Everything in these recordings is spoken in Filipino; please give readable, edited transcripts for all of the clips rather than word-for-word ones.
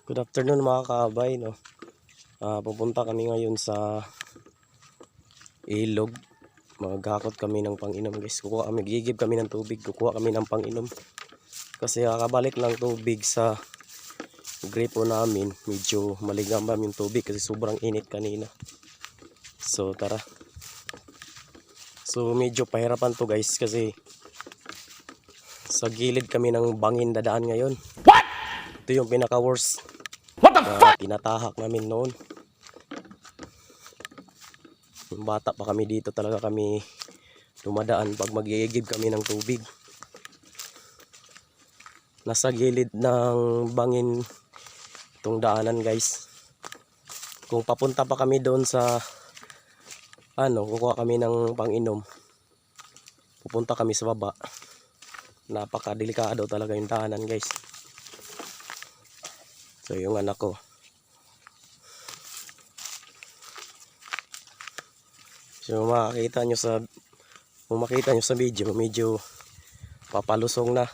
Good afternoon mga kaabay, no. Pupunta kami ngayon sa ilog. Maghakot kami ng pang-inom, guys. Gigib kami ng tubig, kukuha kami ng pang-inom. Kasi kakabalik lang tubig sa gripo namin. Medyo maligambam yung tubig kasi sobrang init kanina. So tara. So medyo pahirapan to, guys, kasi sa gilid kami ng bangin dadaan ngayon. What? Ito yung pinaka-worst. What the fuck? Tinatahak namin noon. Yung bata pa kami dito, talaga kami dumadaan pag mag-iigib kami ng tubig. Nasa gilid ng bangin itong daanan, guys. Kung papunta pa kami doon sa kukuha kami ng pang-inom, pupunta kami sa baba. Napakadelikado talaga yung daanan, guys. So yung anak ko, so makita nyo sa video, medyo papalusong na.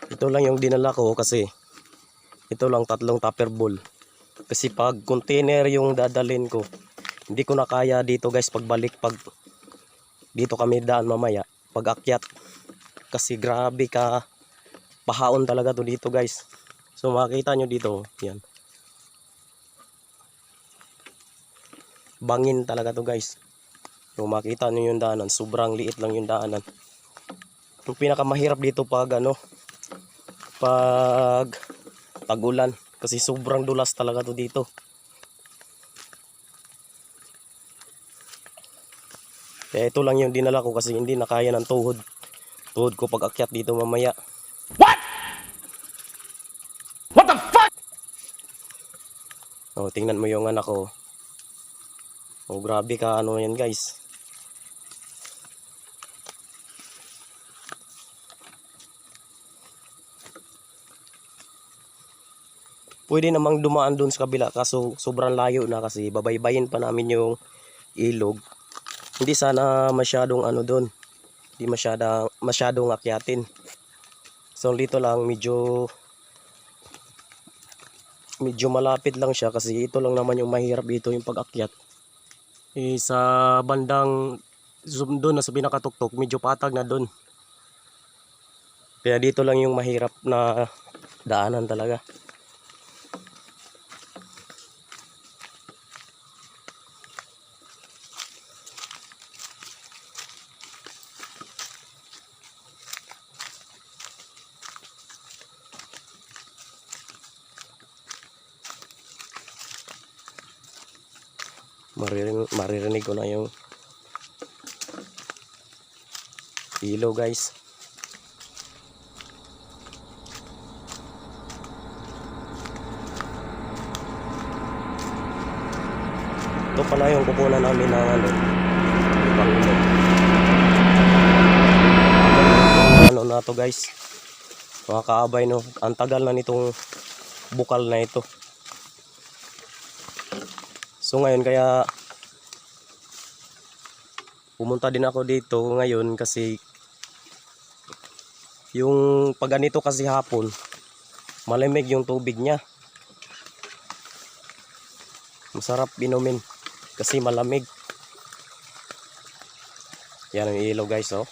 Ito lang yung dinala ko kasi ito lang 3 tupper bowl. Kasi pag container yung dadalhin ko, hindi ko na kaya dito, guys, pagbalik. Pag dito kami daan mamaya, pag akyat. Kasi grabe ka pahaon talaga to dito, guys. So makita nyo dito, yan. Bangin talaga to, guys. So makita nyo yung daanan, sobrang liit lang yung daanan. Yung pinakamahirap dito pag pag tag-ulan, kasi sobrang dulas talaga to dito. Kaya ito lang yung dinala ko kasi hindi na kaya ng tuhod ko pag akyat dito mamaya. What? What the fuck? Oh, tingnan mo yung anak ko. Oh, grabe ka yan, guys. Pwede namang dumaan doon sa kabila, kaso sobrang layo na kasi babaybayin pa namin yung ilog. Hindi sana masyadong doon. Hindi masyadong akyatin. So dito lang medyo malapit lang siya kasi ito lang naman yung mahirap dito, yung pag-akyat. Sa bandang doon na sa pinakatuktok, medyo patag na doon. Kaya dito lang yung mahirap na daanan talaga. Maririnig ko na yung ilaw, guys. Ito pala yung kukunan namin ng na to, guys. Mga kaabay, no, ang tagal na nitong bukal na ito. So ngayon kaya pumunta din ako dito ngayon kasi yung pag ganito kasi hapon, malamig yung tubig niya. Masarap inumin kasi malamig. Yan ang ilaw, guys, oh.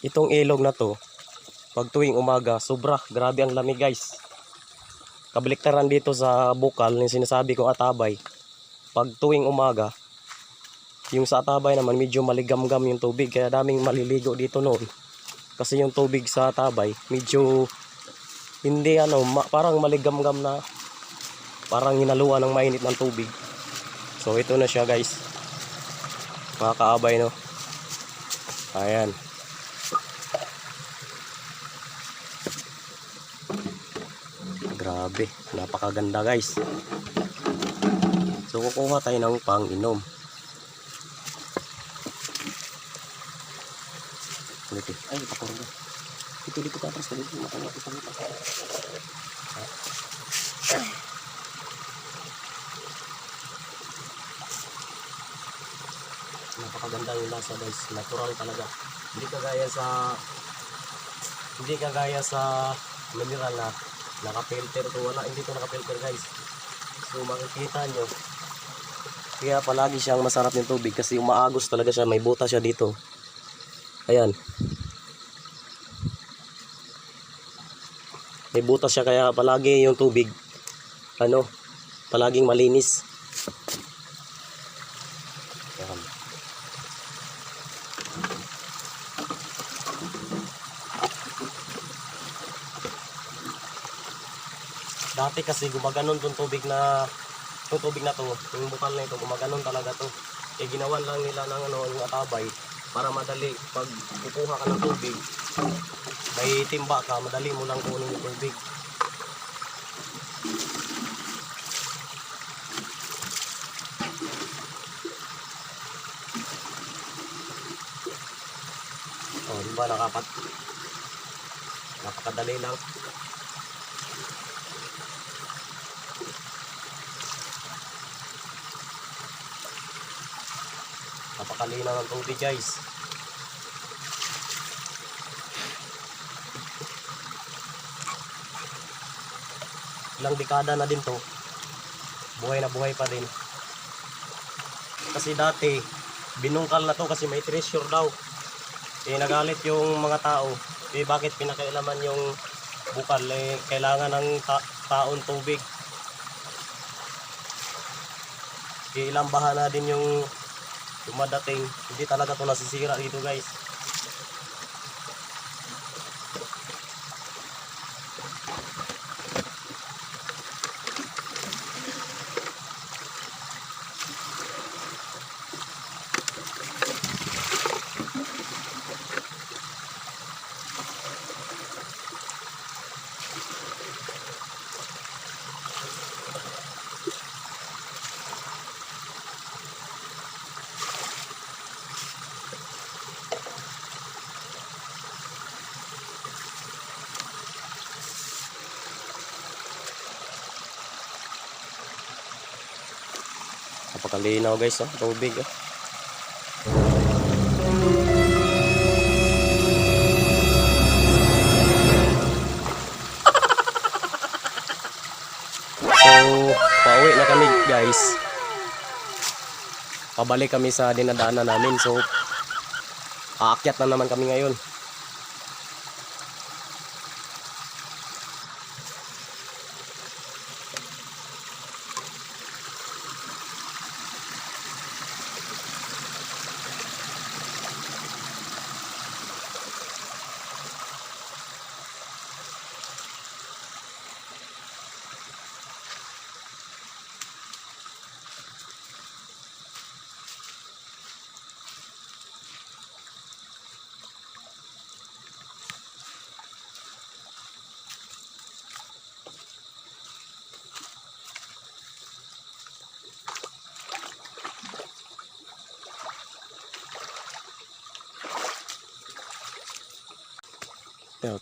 Itong ilog na to, pag tuwing umaga, grabe ang lamig, guys. Kabaliktaran dito sa bukal, yung sinasabi kong Atabay, pag tuwing umaga, yung sa Atabay naman medyo maligamgam yung tubig, kaya daming maliligo dito noon. Kasi yung tubig sa Atabay medyo hindi parang maligamgam na, parang hinaluan ng mainit ng tubig. So ito na siya, guys, mga kaabay, no. Ayan. Grabe, napakaganda, guys. So So kukuha tayo ng pang-inom. Dito. Ay, pakurga. Dito ka atras. Dito. Napakaganda yung lasa guys. Natural talaga. Hindi kagaya sa mineral na naka-filter to. Wala, hindi to naka-filter guys. So makikita nyo. Kaya palagi siyang masarap yung tubig kasi umaagos talaga siya. May butas siya dito. Ayan. May butas siya kaya palagi yung tubig palaging malinis. Ayan. Dati kasi gumaganon tong tubig na to, yung bukal na ito, gumaganon talaga to. Ginawan lang nila ng yung atabay para madali pag kukuha ka ng tubig. May timba ka, madali mo lang kunin yung tubig. Oh, di ba napakadali lang. Napakalinaw ng tubig guys. Ilang dekada na din to. Buhay na buhay pa rin. Kasi dati binungkal na to kasi may treasure daw. Nagalit yung mga tao. Bakit pinakailaman yung bukal? Kailangan ng taon tubig. Ilang baha na din yung dumadating. Hindi talaga to nasisira dito guys. Napakalinaw guys, tubig. So, pauwi na kami guys. Pabalik kami sa dinadaanan namin. So, aakyat na naman kami ngayon.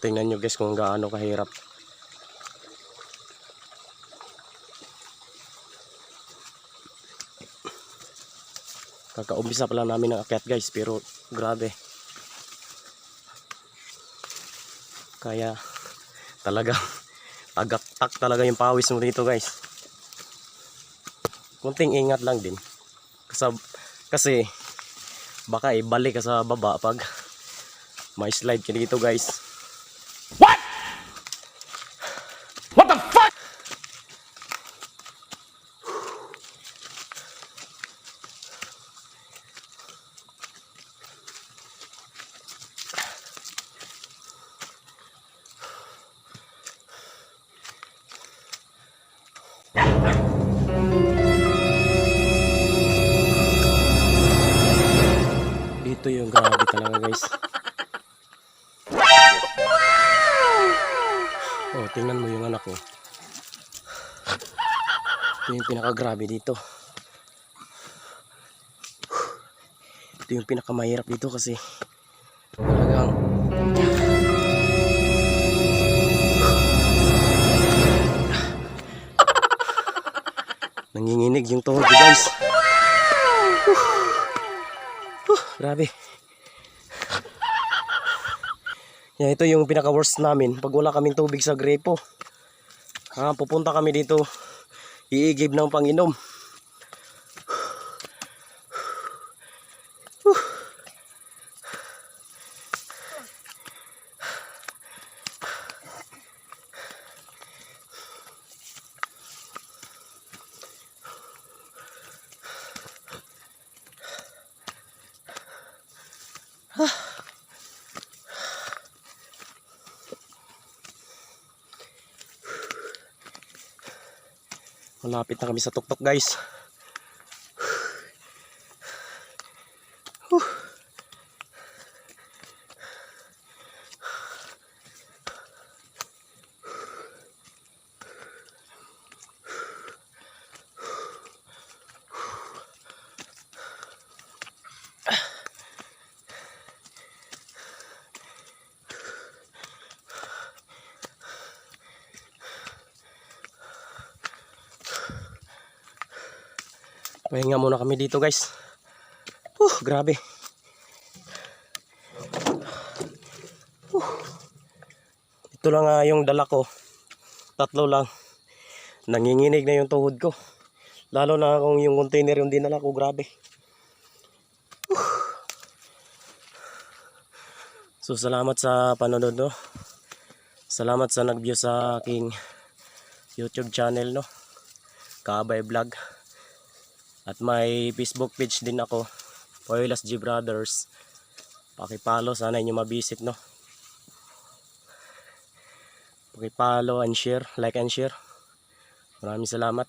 Tingnan nyo guys kung gaano kahirap. Kakaumpisa pa lang namin ng akyat guys, pero grabe. Kaya talaga agak-tak talaga yung pawis mo dito guys. Kunting ingat lang din. Kasi baka ibalik ka sa baba pag may slide ka dito guys. What the fuck? Dito yung grabe talaga guys. Oh, tingnan mo yung anak ko. Ito yung pinaka-grabe dito. Ito yung pinakamahirap dito kasi talagang nanginginig yung tuhod ko guys. Grabe. Yan, ito yung pinaka worst namin pag wala kaming tubig sa grepo. Pupunta kami dito iigib ng panginom. Malapit na kami sa tuktok guys. Pahinga muna kami dito guys. Grabe. Ito lang yung dala ko. 3 lang. Nanginginig na yung tuhod ko. Lalo na kung yung container yung dinala ko, grabe. So salamat sa panonood, no. Salamat sa nag-view sa aking YouTube channel, no. Kaabay Vlog. At may Facebook page din ako, Poylas G Brothers. Paki-follow, sana inyo mabisit, no. Paki-follow and share, like and share. Maraming salamat.